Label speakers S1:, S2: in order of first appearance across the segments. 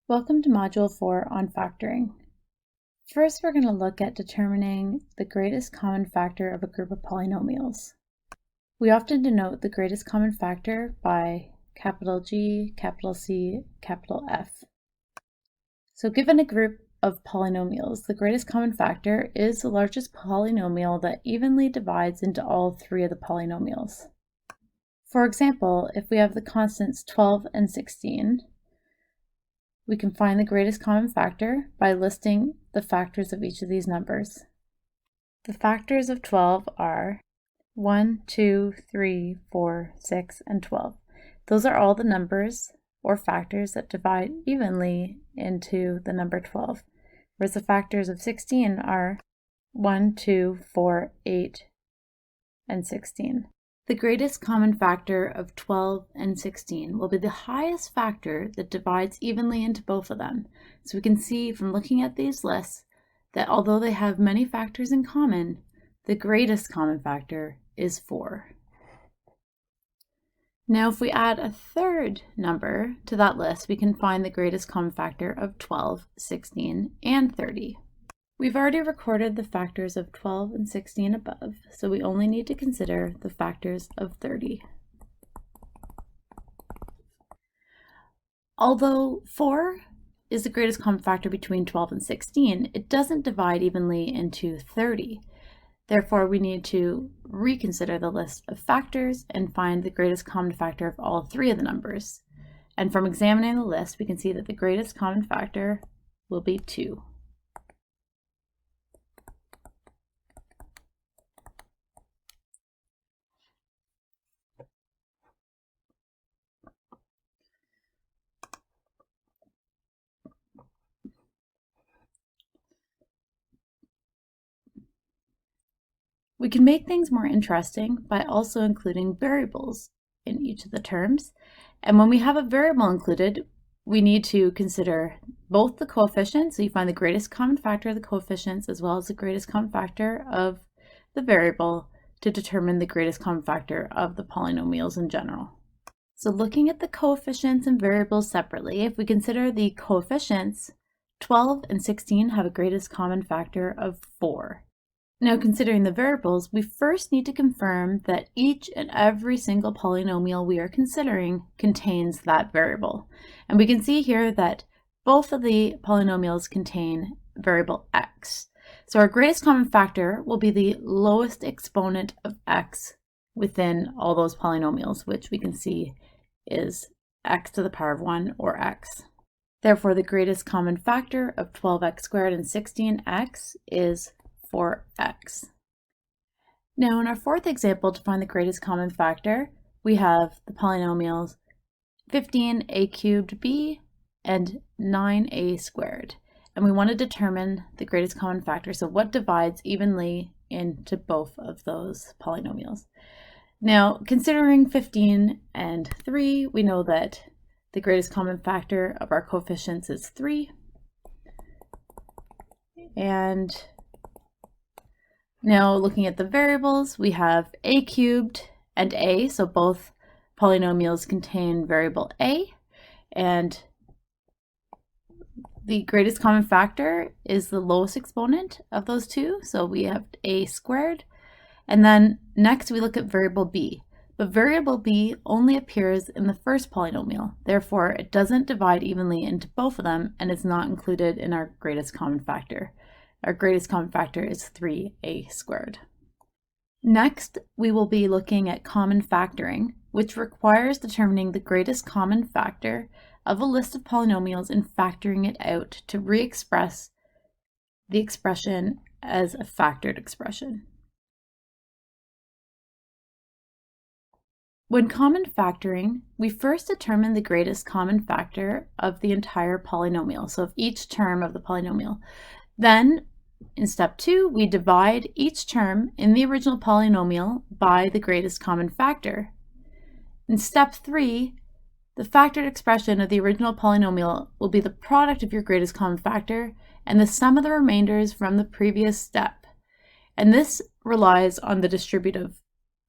S1: Welcome to Module 4 on factoring. First, we're going to look at determining the greatest common factor of a group of polynomials. We often denote the greatest common factor by capital G, capital C, capital F. So given a group of polynomials, the greatest common factor is the largest polynomial that evenly divides into all three of the polynomials. For example, if we have the constants 12 and 16, we can find the greatest common factor by listing the factors of each of these numbers. The factors of 12 are 1, 2, 3, 4, 6, and 12. Those are all the numbers or factors that divide evenly into the number 12, whereas the factors of 16 are 1, 2, 4, 8, and 16. The greatest common factor of 12 and 16 will be the highest factor that divides evenly into both of them. So we can see from looking at these lists that although they have many factors in common, the greatest common factor is 4. Now if we add a third number to that list, we can find the greatest common factor of 12, 16, and 30. We've already recorded the factors of 12 and 16 above, so we only need to consider the factors of 30. Although 4 is the greatest common factor between 12 and 16, it doesn't divide evenly into 30. Therefore, we need to reconsider the list of factors and find the greatest common factor of all three of the numbers. And from examining the list, we can see that the greatest common factor will be 2. We can make things more interesting by also including variables in each of the terms. And when we have a variable included, we need to consider both the coefficients, so you find the greatest common factor of the coefficients as well as the greatest common factor of the variable to determine the greatest common factor of the polynomials in general. So looking at the coefficients and variables separately, if we consider the coefficients, 12 and 16 have a greatest common factor of 4. Now, considering the variables, we first need to confirm that each and every single polynomial we are considering contains that variable. And we can see here that both of the polynomials contain variable x. So our greatest common factor will be the lowest exponent of x within all those polynomials, which we can see is x to the power of 1 or x. Therefore, the greatest common factor of 12x squared and 16x is 4x. Now in our fourth example, to find the greatest common factor, we have the polynomials 15a cubed b and 9a squared. And we want to determine the greatest common factor, so what divides evenly into both of those polynomials. Now, considering 15 and 3, we know that the greatest common factor of our coefficients is 3. And now looking at the variables, we have a cubed and a, so both polynomials contain variable a, and the greatest common factor is the lowest exponent of those two, so we have a squared. And then next we look at variable b, but variable b only appears in the first polynomial, therefore it doesn't divide evenly into both of them and is not included in our greatest common factor. Our greatest common factor is 3a squared. Next, we will be looking at common factoring, which requires determining the greatest common factor of a list of polynomials and factoring it out to re-express the expression as a factored expression. When common factoring, we first determine the greatest common factor of the entire polynomial, so of each term of the polynomial. Then, in step 2, we divide each term in the original polynomial by the greatest common factor. In step 3, the factored expression of the original polynomial will be the product of your greatest common factor and the sum of the remainders from the previous step. And this relies on the distributive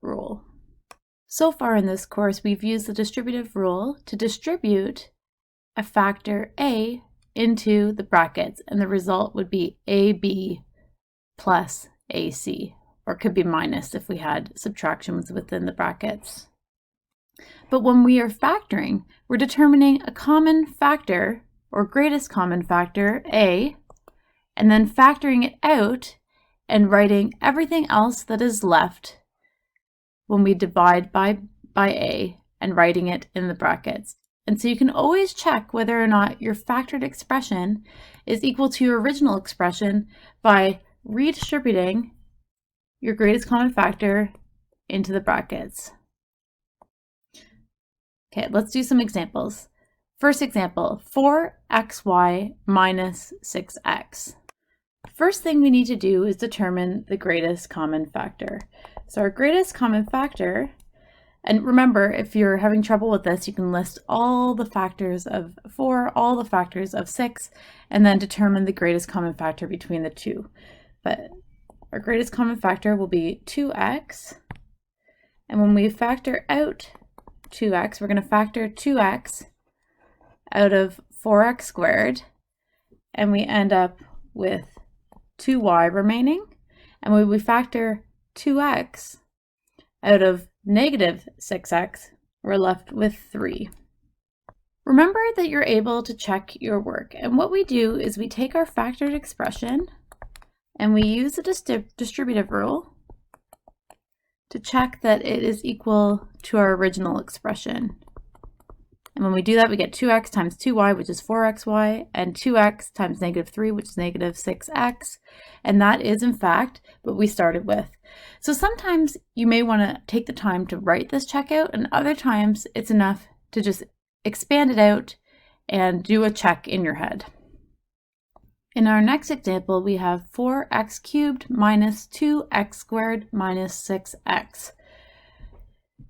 S1: rule. So far in this course, we've used the distributive rule to distribute a factor a into the brackets, and the result would be ab plus ac, or it could be minus if we had subtractions within the brackets. But when we are factoring, we're determining a common factor, or greatest common factor, a, and then factoring it out and writing everything else that is left when we divide by a and writing it in the brackets. And so you can always check whether or not your factored expression is equal to your original expression by redistributing your greatest common factor into the brackets. Okay, let's do some examples. First example, 4xy minus 6x. First thing we need to do is determine the greatest common factor. So our greatest common factor, and remember, if you're having trouble with this, you can list all the factors of 4, all the factors of 6, and then determine the greatest common factor between the two. But our greatest common factor will be 2x, and when we factor out 2x, we're going to factor 2x out of 4x squared, and we end up with 2y remaining. And when we factor 2x out of negative 6x, we're left with 3. Remember that you're able to check your work, and what we do is we take our factored expression and we use the distributive rule to check that it is equal to our original expression. And when we do that, we get 2x times 2y, which is 4xy, and 2x times negative 3, which is negative 6x. And that is, in fact, what we started with. So sometimes you may want to take the time to write this checkout, and other times it's enough to just expand it out and do a check in your head. In our next example, we have 4x cubed minus 2x squared minus 6x.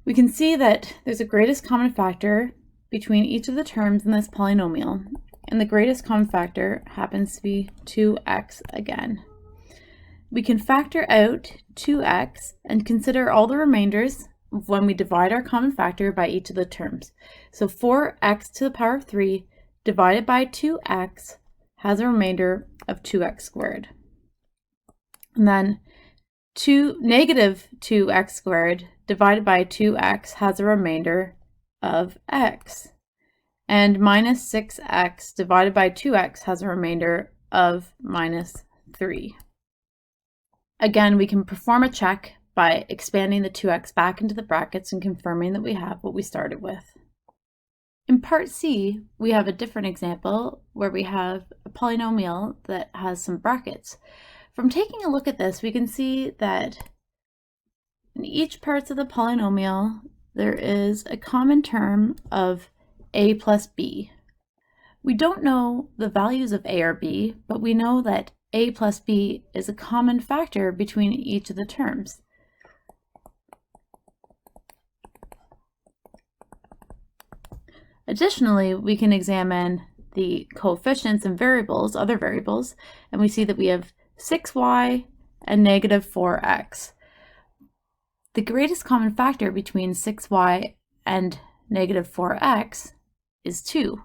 S1: We can see that there's a greatest common factor between each of the terms in this polynomial, and the greatest common factor happens to be 2x again. We can factor out 2x and consider all the remainders when we divide our common factor by each of the terms. So 4x to the power of 3 divided by 2x has a remainder of 2x squared. And then negative 2x squared divided by 2x has a remainder of x. And minus 6x divided by 2x has a remainder of minus 3. Again, we can perform a check by expanding the 2x back into the brackets and confirming that we have what we started with. In part C, we have a different example where we have a polynomial that has some brackets. From taking a look at this, we can see that in each parts of the polynomial, there is a common term of a plus b. We don't know the values of a or b, but we know that a plus b is a common factor between each of the terms. Additionally, we can examine the coefficients and variables, other variables, and we see that we have 6y and negative 4x. The greatest common factor between 6y and negative 4x is 2.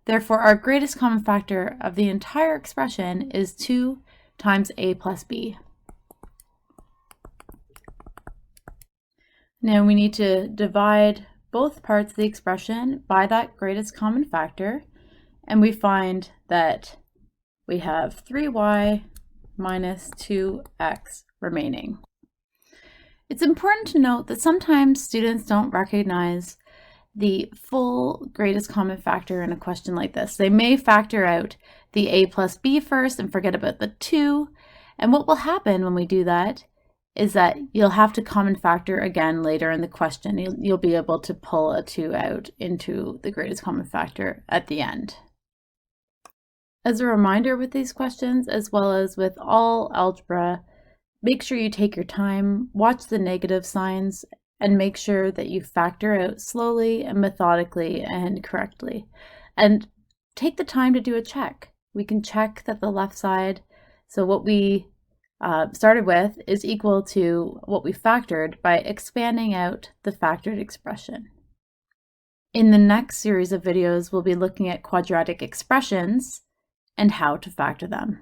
S1: Therefore, our greatest common factor of the entire expression is 2 times a plus b. Now we need to divide both parts of the expression by that greatest common factor, and we find that we have 3y minus 2x remaining. It's important to note that sometimes students don't recognize the full greatest common factor in a question like this. They may factor out the a plus b first and forget about the 2, and what will happen when we do that is that you'll have to common factor again later in the question. You'll be able to pull a 2 out into the greatest common factor at the end. As a reminder with these questions, as well as with all algebra, make sure you take your time, watch the negative signs, and make sure that you factor out slowly and methodically and correctly. And take the time to do a check. We can check that the left side, so what we started with, is equal to what we factored by expanding out the factored expression. In the next series of videos, we'll be looking at quadratic expressions and how to factor them.